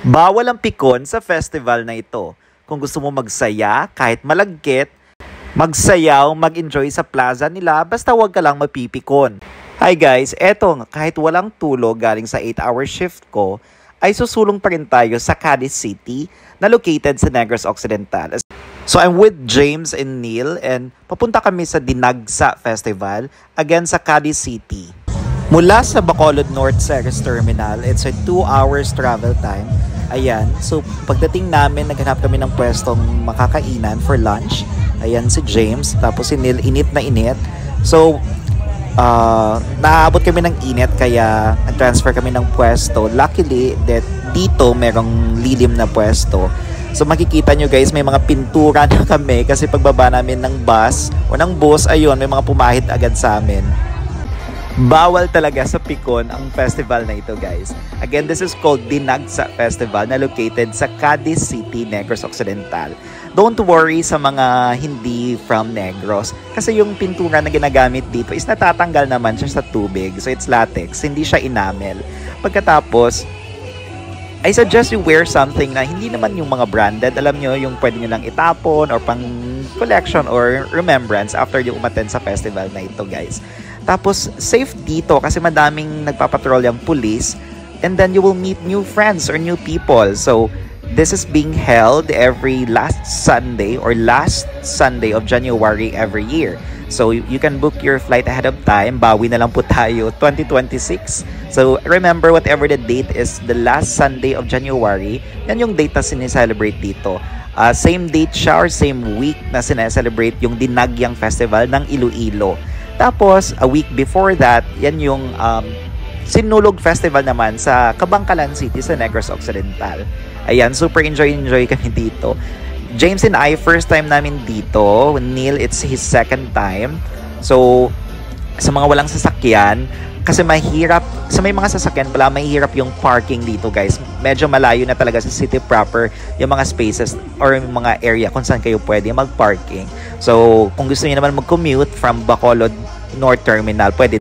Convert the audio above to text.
Bawal ang pikon sa festival na ito. Kung gusto mo magsaya, kahit malagkit, magsayaw, mag-enjoy sa plaza nila, basta huwag ka lang mapipikon. Hi guys, eto kahit walang tulog galing sa 8-hour shift ko, ay susulong pa rin tayo sa Cadiz City na located sa Negros Occidental. So I'm with James and Neil and papunta kami sa Dinagsa Festival, again sa Cadiz City. Mula sa Bacolod North Ceres Terminal, it's a 2 hours travel time. Ayan, so pagdating namin, naghanap kami ng pwestong makakainan for lunch. Ayan si James, tapos si Neil, init na init. So, naabot kami ng init kaya nag-transfer kami ng pwesto. Luckily, that dito merong lilim na pwesto. So makikita nyo guys, may mga pintura na kami kasi pagbaba namin ng bus o ng bus, ayun, may mga pumahid agad sa amin. Bawal talaga sa pikon ang festival na ito guys. Again, this is called Dinagsa Festival na located sa Cadiz City, Negros Occidental. Don't worry sa mga hindi from Negros kasi yung pintura na ginagamit dito is natatanggal naman siya sa tubig. So it's latex, hindi siya enamel. Pagkatapos, I suggest you wear something na hindi naman yung mga branded. Alam nyo, yung pwede nyo lang itapon or pang collection or remembrance after yung umattend sa festival na ito guys. Tapos, safe dito kasi madaming nagpapatrol yung police and then you will meet new friends or new people. So, this is being held every last Sunday or last Sunday of January every year. So, you can book your flight ahead of time. Bawi na lang po tayo, 2026. So, remember whatever the date is, the last Sunday of January, yan yung date na sineselebrate dito. Same date siya or same week na sineselebrate yung Dinagyang Festival ng Iloilo. Tapos, a week before that, yan yung Sinulog Festival naman sa Cabangcalan City sa Negros Occidental. Ayan, super enjoy kami dito. James and I, first time namin dito. Neil, it's his second time. So, sa mga walang sasakyan, kasi mahirap, sa may mga sasakyan pala, mahirap yung parking dito guys. Medyo malayo na talaga sa city proper yung mga spaces or yung mga area kung saan kayo pwede mag-parking. So, kung gusto niyo naman mag-commute from Bacolod North Terminal, pwede